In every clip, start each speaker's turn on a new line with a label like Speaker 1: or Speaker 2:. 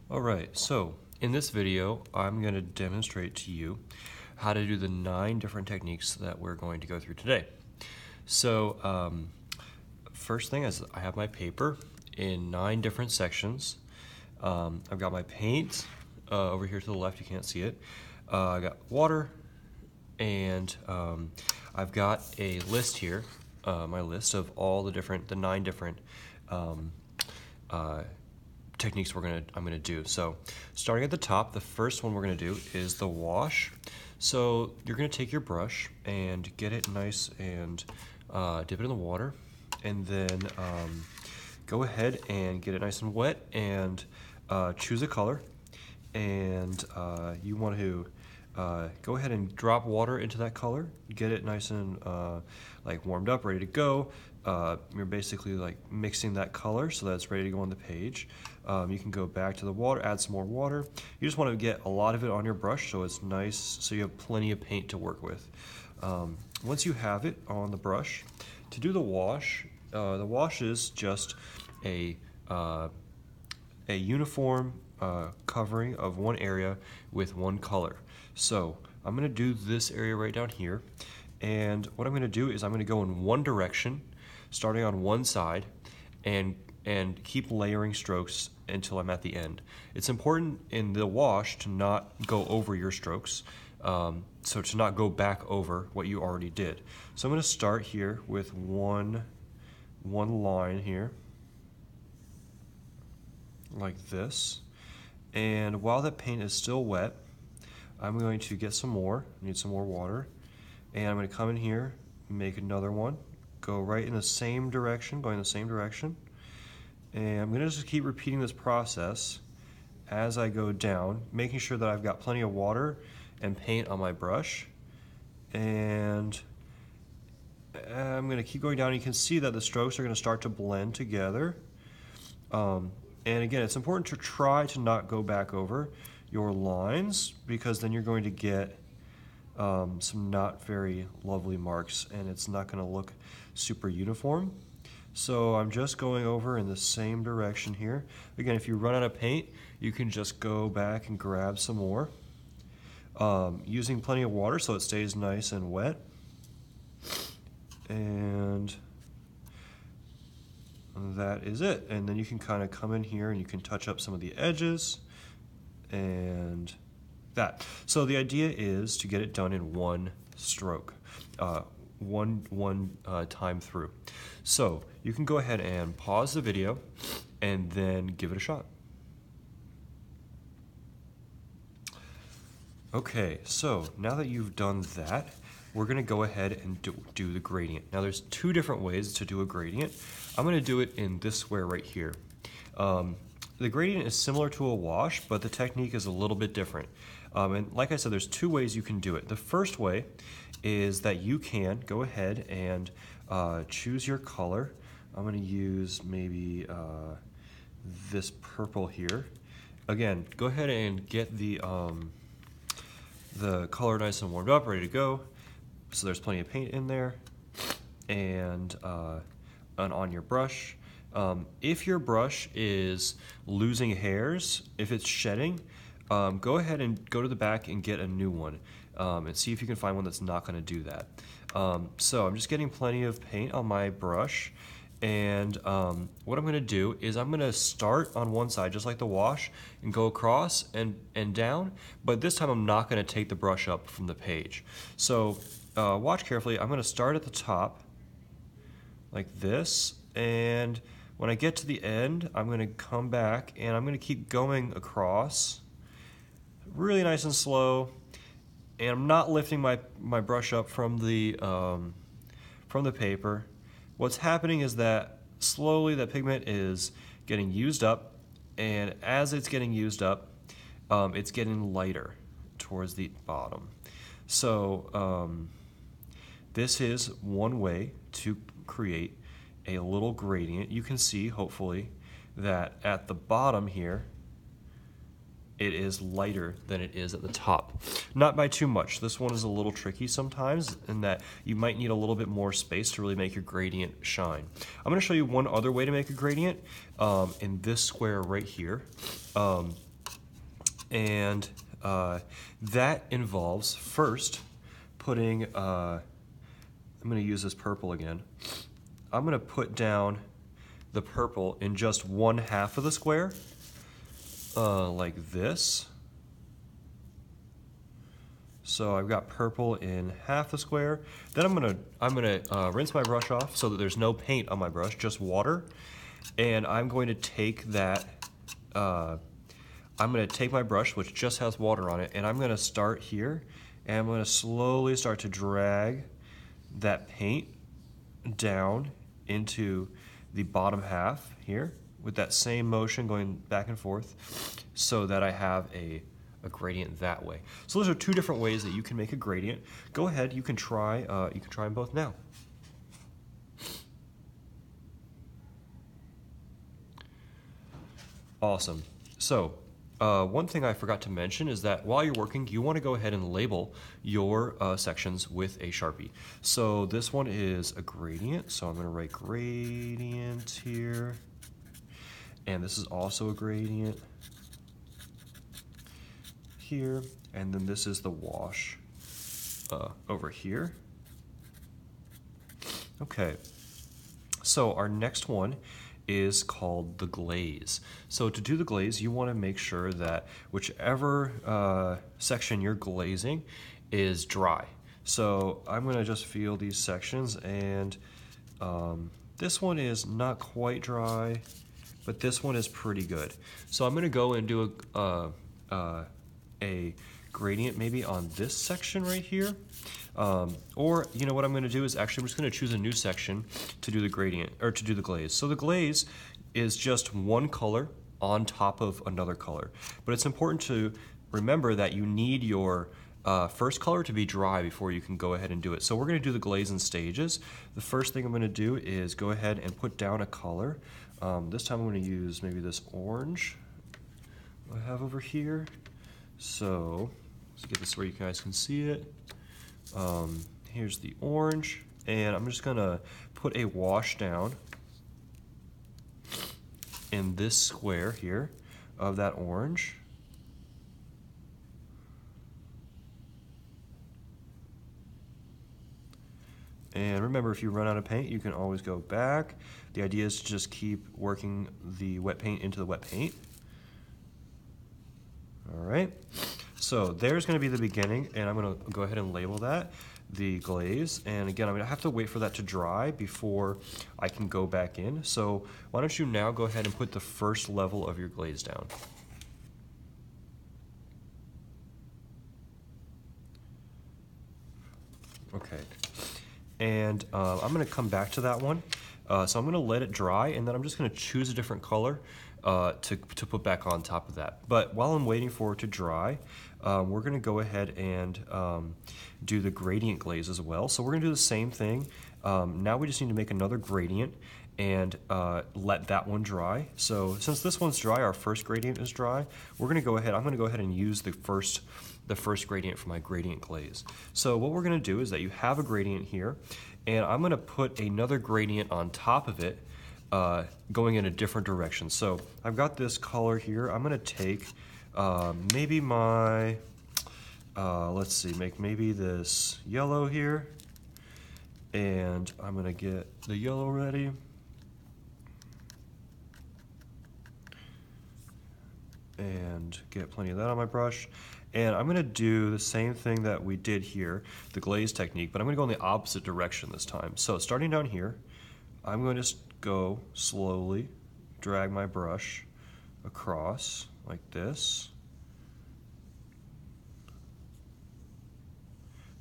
Speaker 1: Alright, so in this video, I'm going to demonstrate to you how to do the 9 different techniques that we're going to go through today. So, first thing is I have my paper in 9 different sections. I've got my paint over here to the left, you can't see it. I got water, and I've got a list here, my list of all the 9 different techniques I'm gonna do. So starting at the top, the first one we're gonna do is the wash. So you're gonna take your brush and get it nice and dip it in the water, and then go ahead and get it nice and wet and choose a color, and you want to go ahead and drop water into that color, get it nice and like warmed up, ready to go. You're basically like mixing that color so that it's ready to go on the page. You can go back to the water, add some more water. You just want to get a lot of it on your brush so it's nice, so you have plenty of paint to work with. Once you have it on the brush, to do the wash is just a uniform covering of one area with one color. So I'm going to do this area right down here, and what I'm going to do is I'm going to go in one direction, starting on one side, and keep layering strokes until I'm at the end. It's important in the wash to not go over your strokes, so to not go back over what you already did. So I'm going to start here with one line here, like this, and while that paint is still wet, I'm going to get some more. I need some more water, and I'm going to come in here, make another one, go right in the same direction, going the same direction, and I'm going to just keep repeating this process as I go down, making sure that I've got plenty of water and paint on my brush, and I'm going to keep going down. You can see that the strokes are going to start to blend together, and again, it's important to try to not go back over your lines, because then you're going to get some not very lovely marks, and it's not going to look super uniform. So I'm just going over in the same direction here. Again, if you run out of paint, you can just go back and grab some more, using plenty of water so it stays nice and wet. And that is it. And then you can kind of come in here and you can touch up some of the edges and that. So the idea is to get it done in one stroke, one time through. So you can go ahead and pause the video and then give it a shot. Okay, so now that you've done that, we're going to go ahead and do the gradient. Now there's 2 different ways to do a gradient. I'm going to do it in this square right here. The gradient is similar to a wash, but the technique is a little bit different. And like I said, there's 2 ways you can do it. The first way is that you can go ahead and choose your color. I'm going to use maybe this purple here. Again, go ahead and get the color nice and warmed up, ready to go. So there's plenty of paint in there, and on your brush. If your brush is losing hairs, if it's shedding, go ahead and go to the back and get a new one, and see if you can find one that's not going to do that. So I'm just getting plenty of paint on my brush, and what I'm going to do is I'm going to start on one side just like the wash and go across and down, but this time I'm not going to take the brush up from the page. So watch carefully. I'm going to start at the top like this, and when I get to the end, I'm going to come back and I'm going to keep going across really nice and slow, and I'm not lifting my brush up from the paper. What's happening is that slowly that pigment is getting used up, and as it's getting used up, it's getting lighter towards the bottom. So this is one way to create a little gradient. You can see, hopefully, that at the bottom here, it is lighter than it is at the top. Not by too much. This one is a little tricky sometimes in that you might need a little bit more space to really make your gradient shine. I'm going to show you one other way to make a gradient in this square right here. And that involves first putting, I'm gonna use this purple again. I'm gonna put down the purple in just 1/2 of the square, like this. So I've got purple in half the square. Then I'm gonna rinse my brush off so that there's no paint on my brush, just water. And I'm going to take that, I'm gonna take my brush, which just has water on it, and I'm gonna start here, and I'm gonna slowly start to drag that paint down into the bottom half here with that same motion going back and forth so that I have a gradient that way. So those are two different ways that you can make a gradient. Go ahead, you can try them both now. Awesome. So one thing I forgot to mention is that while you're working, you want to go ahead and label your sections with a Sharpie. So this one is a gradient, so I'm going to write gradient here. And this is also a gradient here, and then this is the wash over here. Okay, so our next one is called the glaze. So to do the glaze, you want to make sure that whichever section you're glazing is dry. So I'm going to just feel these sections, and this one is not quite dry, but this one is pretty good. So I'm going to go and do a gradient maybe on this section right here. Or, you know what I'm going to do is actually I'm just going to choose a new section to do the gradient, or to do the glaze. So the glaze is just one color on top of another color. But it's important to remember that you need your first color to be dry before you can go ahead and do it. So we're going to do the glaze in stages. The first thing I'm going to do is go ahead and put down a color. This time I'm going to use maybe this orange I have over here. So let's get this where you guys can see it. Here's the orange, and I'm just gonna put a wash down in this square here of that orange. And remember, if you run out of paint, you can always go back. The idea is to just keep working the wet paint into the wet paint. All right, so there's going to be the beginning, and I'm going to go ahead and label that the glaze. And again, I'm going to have to wait for that to dry before I can go back in. So why don't you now go ahead and put the first level of your glaze down. Okay, and I'm going to come back to that one. So I'm going to let it dry, and then I'm just going to choose a different color to put back on top of that. But while I'm waiting for it to dry, we're going to go ahead and do the gradient glaze as well. So we're going to do the same thing. Now we just need to make another gradient and let that one dry. So since this one's dry, our first gradient is dry, we're going to go ahead, I'm going to go ahead and use the first gradient for my gradient glaze. So what we're going to do is that you have a gradient here, and I'm going to put another gradient on top of it, going in a different direction. So I've got this color here. I'm going to take maybe my, let's see, make maybe this yellow here, and I'm going to get the yellow ready. And get plenty of that on my brush. And I'm going to do the same thing that we did here, the glaze technique, but I'm going to go in the opposite direction this time. So starting down here, I'm going to go slowly, drag my brush across like this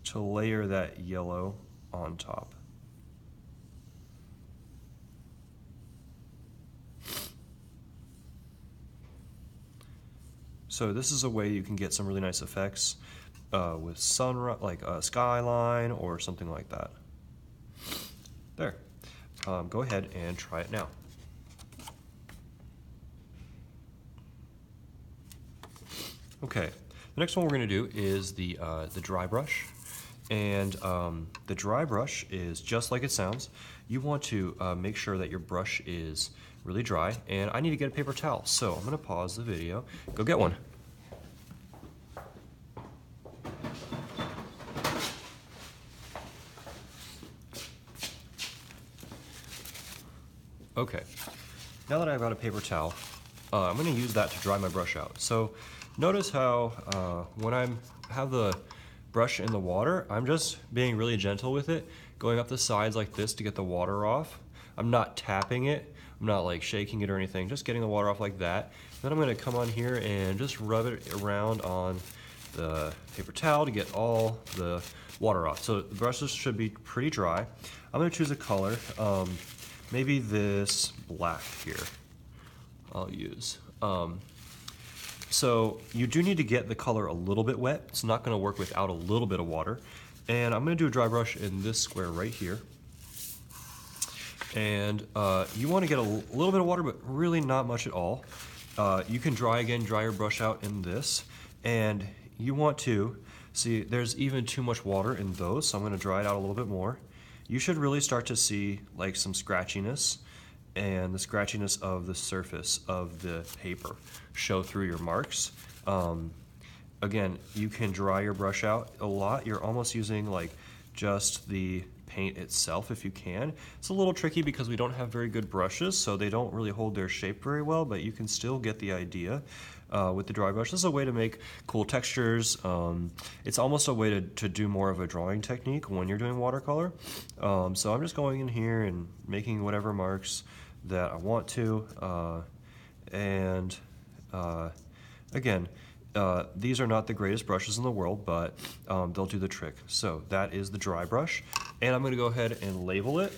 Speaker 1: to layer that yellow on top. So this is a way you can get some really nice effects with sunrise, like a skyline or something like that. There. Go ahead and try it now. Okay. The next one we're going to do is the dry brush, and the dry brush is just like it sounds. You want to make sure that your brush is really dry, and I need to get a paper towel, so I'm going to pause the video, go get one. Okay, now that I've got a paper towel, I'm going to use that to dry my brush out. So notice how when I have the brush in the water, I'm just being really gentle with it, going up the sides like this to get the water off. I'm not tapping it, I'm not like shaking it or anything, just getting the water off like that. Then I'm going to come on here and just rub it around on the paper towel to get all the water off. So the brushes should be pretty dry. I'm going to choose a color, maybe this black here I'll use. So you do need to get the color a little bit wet. It's not going to work without a little bit of water. And I'm going to do a dry brush in this square right here. And you want to get a little bit of water, but really not much at all. You can dry your brush out in this. And you want to, see there's even too much water in those, so I'm going to dry it out a little bit more. You should really start to see like some scratchiness, and the scratchiness of the surface of the paper show through your marks. Again, you can dry your brush out a lot. You're almost using like just the paint itself if you can. It's a little tricky because we don't have very good brushes, so they don't really hold their shape very well, but you can still get the idea with the dry brush. This is a way to make cool textures. It's almost a way to do more of a drawing technique when you're doing watercolor. So I'm just going in here and making whatever marks that I want to. Again, these are not the greatest brushes in the world, but they'll do the trick. So that is the dry brush. And I'm going to go ahead and label it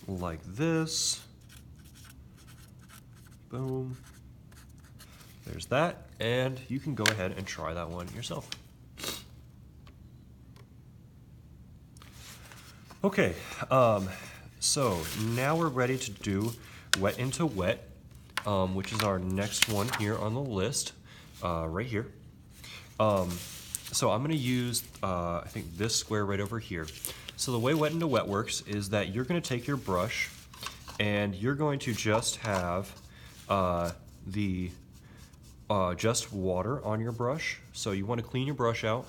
Speaker 1: like this. Boom. There's that. And you can go ahead and try that one yourself. Okay, so now we're ready to do wet into wet, which is our next one here on the list. Right here. So I'm going to use, I think this square right over here. So the way wet into wet works is that you're going to take your brush and you're going to just have just water on your brush. So you want to clean your brush out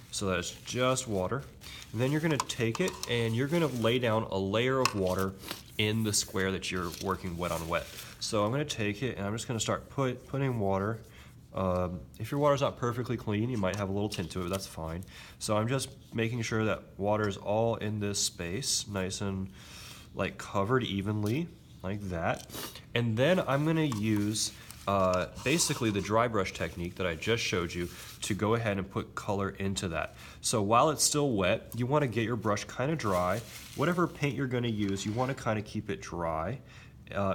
Speaker 1: so that it's just water. And then you're going to take it and you're going to lay down a layer of water in the square that you're working wet on wet. So I'm going to take it and I'm just going to start putting water. If your water's not perfectly clean, you might have a little tint to it, but that's fine. So I'm just making sure that water is all in this space, nice and like covered evenly, like that. And then I'm gonna use basically the dry brush technique that I just showed you to go ahead and put color into that. So while it's still wet, you wanna get your brush kind of dry. Whatever paint you're gonna use, you wanna kind of keep it dry.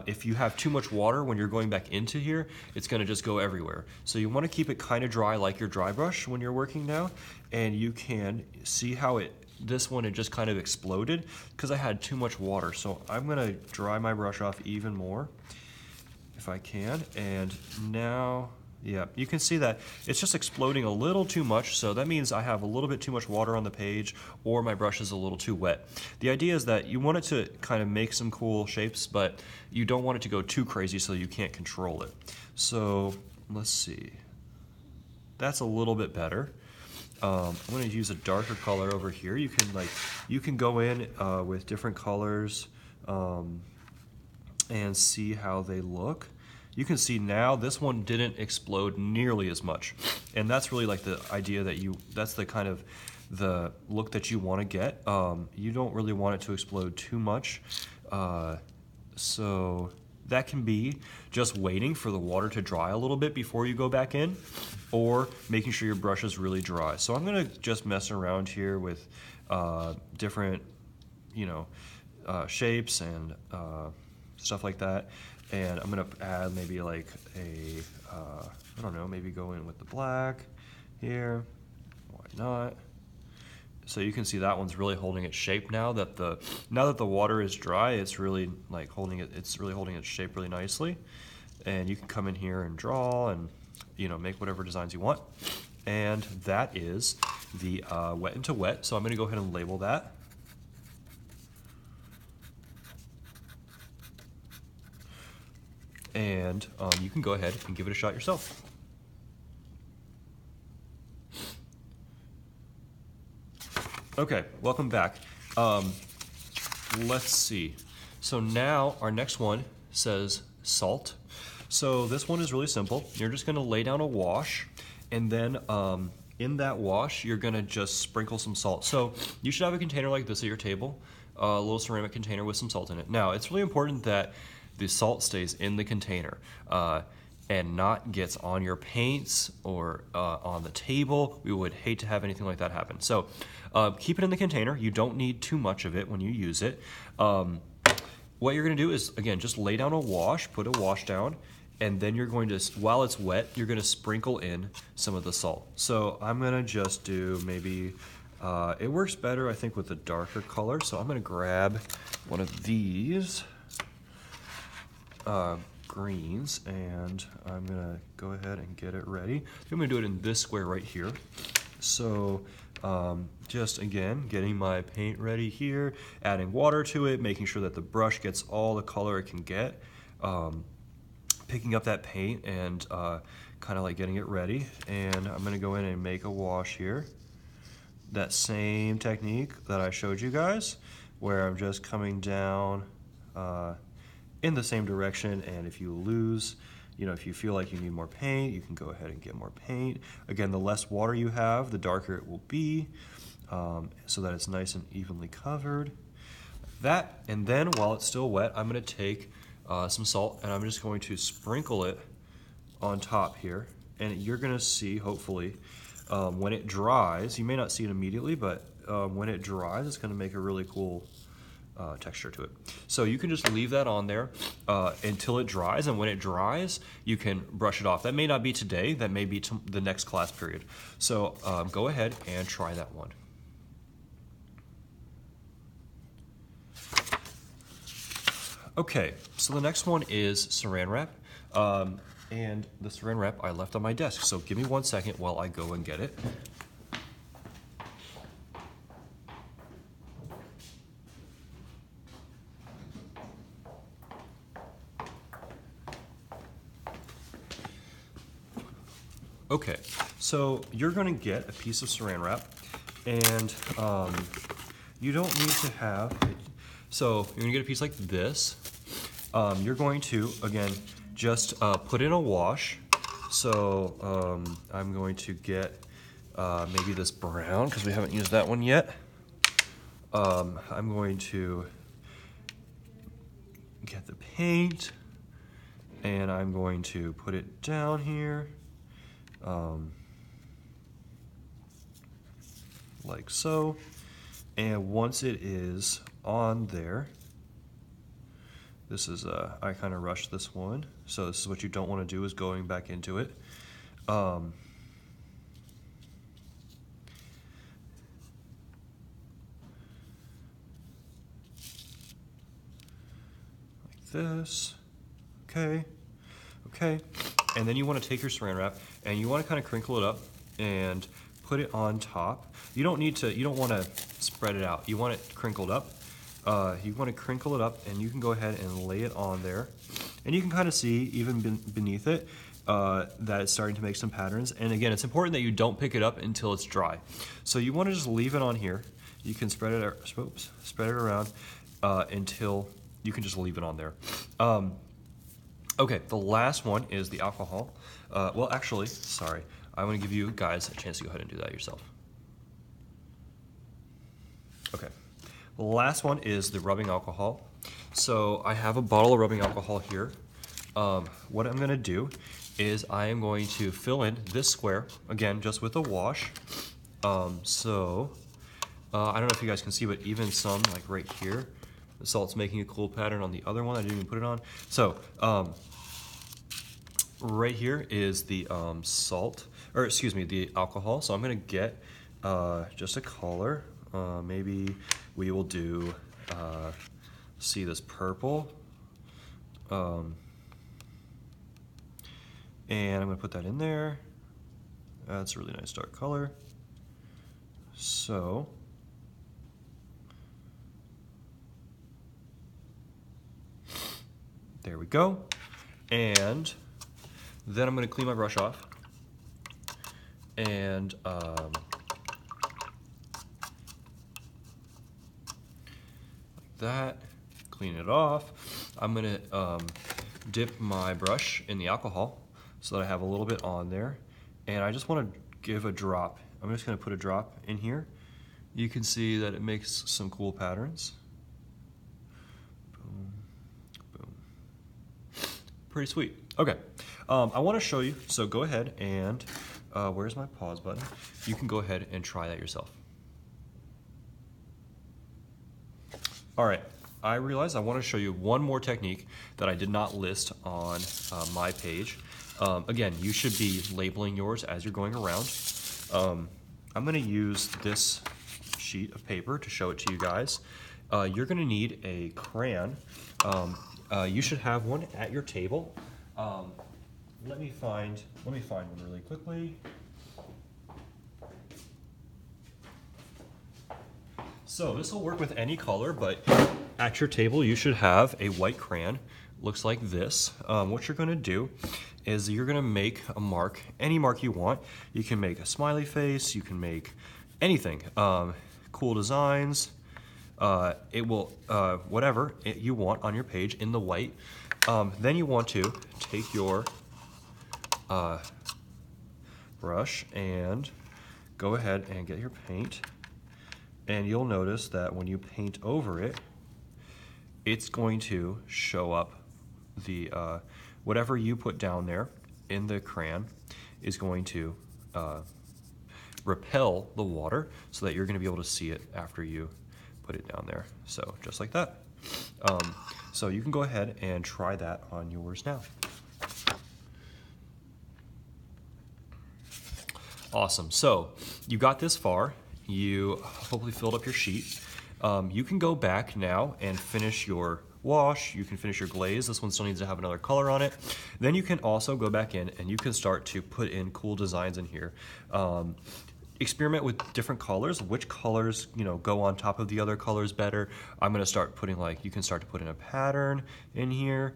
Speaker 1: If you have too much water when you're going back into here, it's going to just go everywhere. So you want to keep it kind of dry like your dry brush when you're working now. And you can see how this one, it just kind of exploded because I had too much water. So I'm going to dry my brush off even more if I can. And now, yeah, you can see that it's just exploding a little too much, so that means I have a little bit too much water on the page or my brush is a little too wet. The idea is that you want it to kind of make some cool shapes, but you don't want it to go too crazy so you can't control it. So let's see. That's a little bit better. I'm going to use a darker color over here. You can go in with different colors and see how they look. You can see now this one didn't explode nearly as much. And that's really like the idea that that's the kind of the look that you want to get. You don't really want it to explode too much. So that can be just waiting for the water to dry a little bit before you go back in, or making sure your brush is really dry. So I'm gonna just mess around here with different, shapes and stuff like that. And I'm gonna add maybe like I don't know, maybe go in with the black here. Why not? So you can see that one's really holding its shape now that the water is dry. It's really like holding its shape really nicely. And you can come in here and draw and make whatever designs you want. And that is the wet into wet. So I'm gonna go ahead and label that. And you can go ahead and give it a shot yourself. Okay, welcome back. Let's see. So now our next one says salt. So this one is really simple. You're just gonna lay down a wash, and then in that wash, you're gonna just sprinkle some salt. So you should have a container like this at your table, a little ceramic container with some salt in it. Now, it's really important that the salt stays in the container and not gets on your paints or on the table. We would hate to have anything like that happen. So keep it in the container. You don't need too much of it when you use it. What you're gonna do is, again, just lay down a wash, put a wash down, and then you're going to, while it's wet, you're gonna sprinkle in some of the salt. So I'm gonna just do maybe, it works better, I think, with the darker color. So I'm gonna grab one of these greens, and I'm gonna go ahead and get it ready. I'm gonna do it in this square right here. So just again, getting my paint ready here, adding water to it, making sure that the brush gets all the color it can get, picking up that paint and kind of like getting it ready. And I'm gonna go in and make a wash here. That same technique that I showed you guys, where I'm just coming down in the same direction, and if you lose, if you feel like you need more paint, you can go ahead and get more paint. Again, the less water you have, the darker it will be, so that it's nice and evenly covered. That, and then while it's still wet, I'm gonna take some salt, and I'm just going to sprinkle it on top here. And you're gonna see, hopefully, when it dries, you may not see it immediately, but when it dries, it's gonna make a really cool texture to it. So you can just leave that on there until it dries, and when it dries, you can brush it off. That may not be today, that may be the next class period. So go ahead and try that one. Okay, so the next one is Saran Wrap, and the Saran Wrap I left on my desk, so give me 1 second while I go and get it. Okay, so you're gonna get a piece of Saran Wrap, and you don't need to have it. So you're gonna get a piece like this. You're going to, again, just put in a wash. So I'm going to get maybe this brown, because we haven't used that one yet. I'm going to get the paint, and I'm going to put it down here. Like so, and once it is on there, this is I kind of rushed this one, so this is what you don't want to do, is going back into it. Like this. Okay, and then you want to take your Saran Wrap and you want to kind of crinkle it up and put it on top. You don't want to spread it out. You want it crinkled up. You want to crinkle it up, and you can go ahead and lay it on there. And you can kind of see, even beneath it, that it's starting to make some patterns. And again, it's important that you don't pick it up until it's dry. So you want to just leave it on here. You can spread it around until you can just leave it on there. Okay, the last one is the alcohol. Well, actually, sorry. I want to give you guys a chance to go ahead and do that yourself. Okay, the last one is the rubbing alcohol. So I have a bottle of rubbing alcohol here. What I'm gonna do is I am going to fill in this square, again, just with a wash. I don't know if you guys can see, but even some, like right here, the salt's making a cool pattern on the other one. I didn't even put it on. So, right here is the the alcohol. So I'm gonna get just a color. Maybe we will do, see this purple. And I'm gonna put that in there. That's a really nice dark color. So, there we go. And then I'm gonna clean my brush off. And like that, clean it off. I'm gonna dip my brush in the alcohol so that I have a little bit on there. And I just wanna give a drop. I'm just gonna put a drop in here. You can see that it makes some cool patterns. Boom, boom. Pretty sweet. Okay, I wanna show you, so go ahead and, where's my pause button? You can go ahead and try that yourself. All right, I realized I want to show you one more technique that I did not list on my page. Again, you should be labeling yours as you're going around. I'm going to use this sheet of paper to show it to you guys. You're going to need a crayon. You should have one at your table. Let me find one really quickly. So this will work with any color, but at your table you should have a white crayon. Looks like this. What you're gonna do is you're gonna make a mark, any mark you want. You can make a smiley face, you can make anything. Cool designs, whatever you want on your page in the white. Then you want to take your brush and go ahead and get your paint. And you'll notice that when you paint over it, it's going to show up the, whatever you put down there in the crayon is going to repel the water so that you're gonna be able to see it after you put it down there. So just like that. So you can go ahead and try that on yours now. Awesome, so you got this far. You hopefully filled up your sheet. You can go back now and finish your wash. You can finish your glaze. This one still needs to have another color on it. Then you can also go back in and you can start to put in cool designs in here. Experiment with different colors. Which colors, go on top of the other colors better. I'm gonna start putting you can start to put in a pattern in here.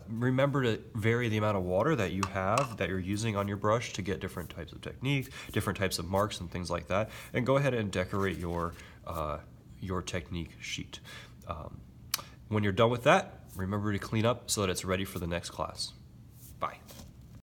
Speaker 1: Remember to vary the amount of water that you have, that you're using on your brush to get different types of technique, different types of marks and things like that. And go ahead and decorate your technique sheet. When you're done with that, remember to clean up so that it's ready for the next class. Bye.